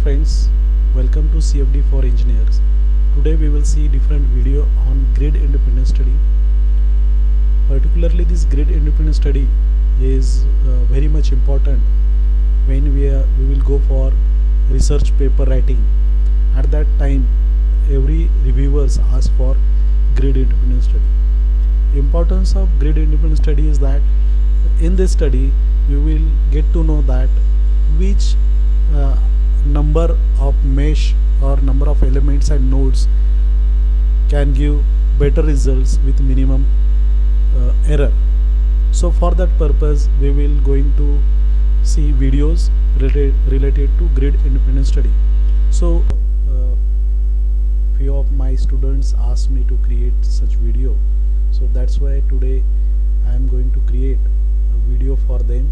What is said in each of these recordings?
friends, welcome to CFD for engineers. Today we will see different video on grid independent study. Particularly this grid independent study is very much important when we will go for research paper writing. At that time every reviewers ask for grid independent study. Importance of grid independent study is that in this study you will get to know that which number of mesh or number of elements and nodes can give better results with minimum error. So for that purpose we will going to see videos related to grid independent study. So few of my students asked me to create such video, so that's why today I am going to create a video for them.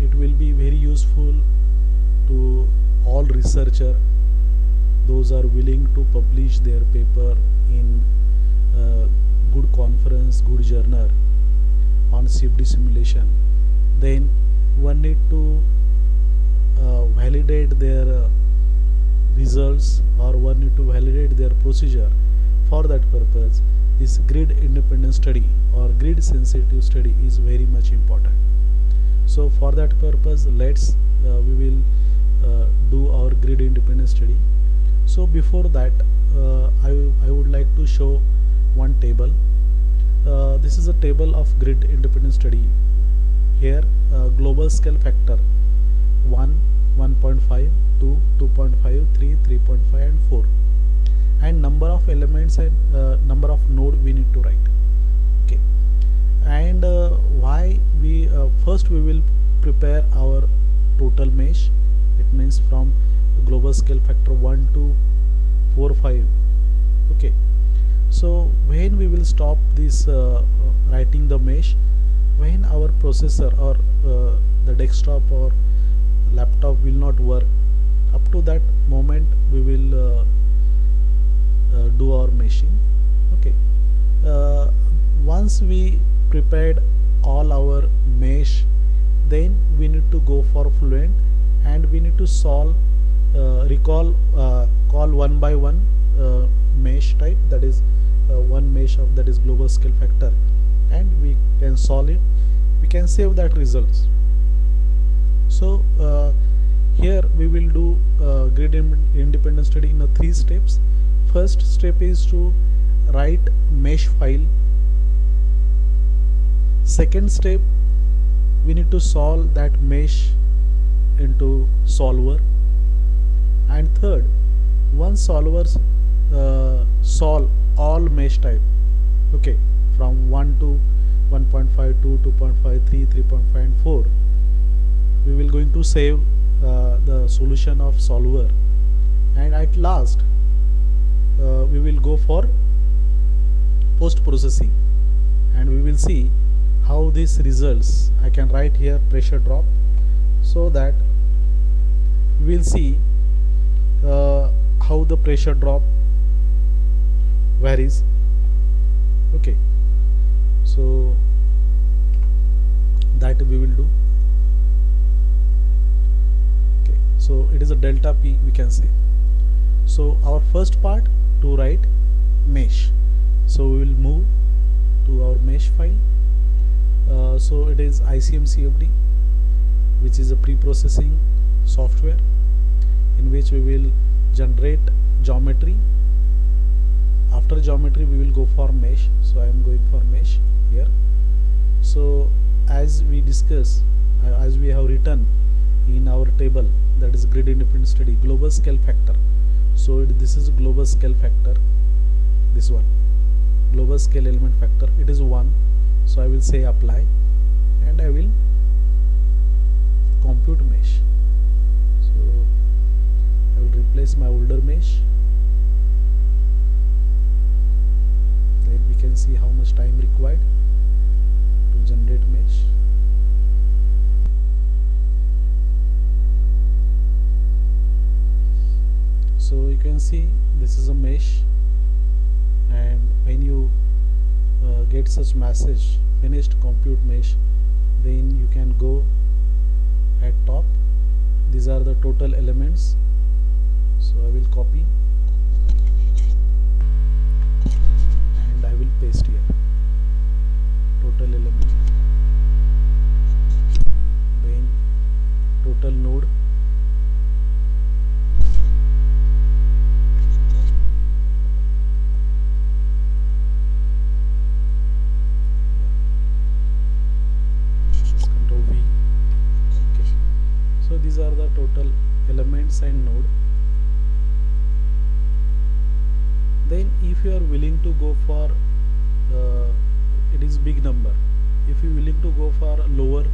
It will be very useful to all researcher those are willing to publish their paper in good conference, good journal on CFD simulation. Then one need to validate their results, or one need to validate their procedure. For that purpose this grid independent study or grid sensitive study is very much important. So for that purpose let's we will do our grid independent study. So before that I would like to show one table. This is a table of grid independent study. Here global scale factor 1, 1.5, 2, 2.5, 3, 3.5 and 4, and number of elements and number of node we need to write. Okay, and why we first we will prepare our total mesh. It means from global scale factor 1 to 4, 5. Okay, so when we will stop this writing the mesh, when our processor or the desktop or laptop will not work, up to that moment we will do our meshing. Okay, once we prepared all our mesh, then we need to go for Fluent and we need to solve call one by one mesh type, that is one mesh of that is global scale factor, and we can solve it. We can save that results. So here we will do grid independent study in 3 steps. First step is to write mesh file. Second step, we need to solve that mesh into solver. And third, once solvers solve all mesh type, okay, from 1 to 1.5, 2, 2.5, 3, 3.5 and 4, we will going to save the solution of solver, and at last we will go for post processing, and we will see how this results. I can write here pressure drop, so that we will see how the pressure drop varies. Okay, so that we will do. Okay, so it is a delta P, we can say. So our first part to write mesh, so we will move to our mesh file. So it is ICEM CFD, which is a pre-processing software in which we will generate geometry. After geometry we will go for mesh, so I am going for mesh here. So as we discuss, as we have written in our table, that is grid independent study, global scale factor. So this is global scale factor, this one, global scale element factor, it is 1. So I will say apply, and I will compute mesh. So I will replace my older mesh. Then we can see how much time required to generate mesh. So you can see this is a mesh, and when you get such message finished compute mesh, then you can go at top these are the total elements. So I will copy and I will paste here. Total element, then total node, Control V. Okay. So these are the total elements and node. Then if you are willing to go for it is big number, if you willing to go for lower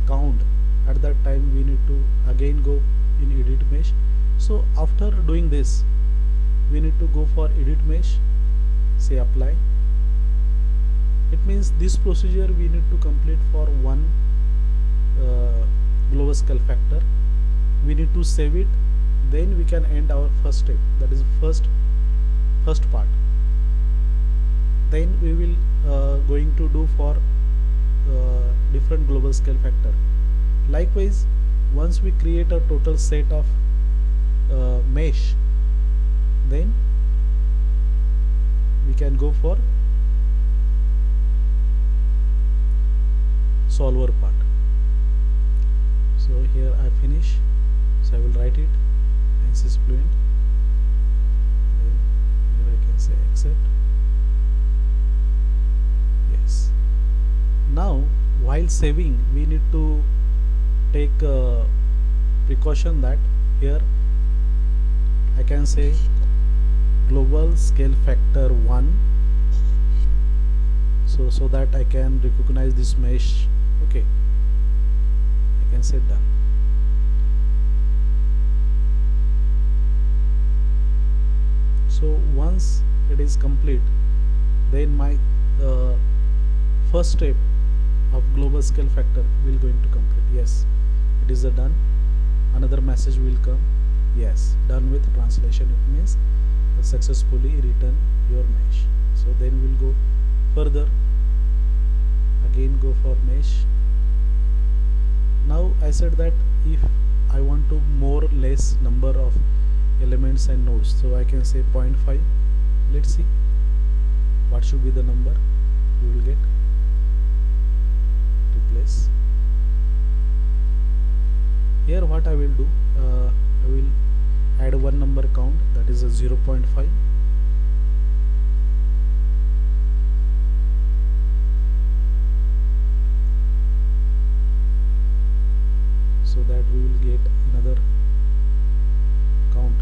count, at that time we need to again go in edit mesh. So after doing this, we need to go for edit mesh, say apply. It means this procedure we need to complete for one global scale factor. We need to save it, then we can end our first step, that is first part. Then we will going to do for different global scale factor. Likewise, once we create a total set of mesh, then we can go for solver part. So here I finish, so I will write it Ansys Fluent, then here I can say accept. Yes. Now while saving, we need to take precaution that here I can say global scale factor 1, so that I can recognize this mesh. Okay, I can say done. So once it is complete, then my first step of global scale factor will going to complete. Yes, it is done. Another message will come. Yes, done with translation. It means successfully written your mesh. So then we'll go further. Again go for mesh. Now I said that if I want to more or less number of elements and nodes, so I can say 0.5. Let's see what should be the number we will get. Replace. Here what I will do, I will add one number count, that is a 0.5. So that we will get another count.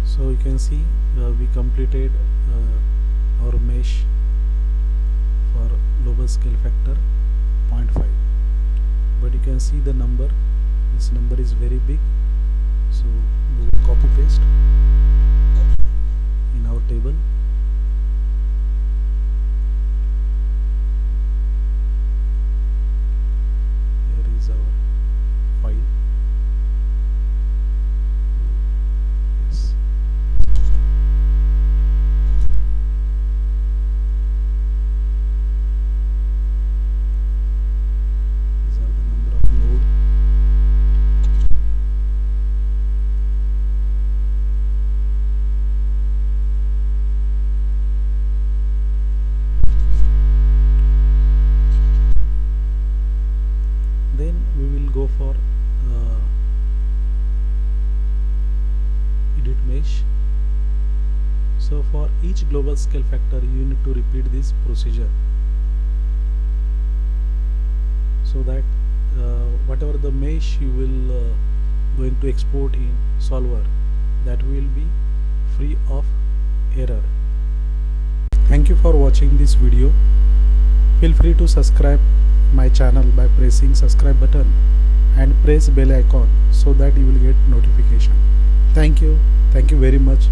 So you can see we completed our mesh for global scale factor 0.5, but you can see the number, this number is very big, so we will copy paste in our table. Here is our file. Yes. Then we will go for edit mesh. So for each global scale factor you need to repeat this procedure, so that whatever the mesh you will going to export in solver, that will be free of error. Thank you for watching this video. Feel free to subscribe my channel by pressing subscribe button and press bell icon so that you will get notification. Thank you very much.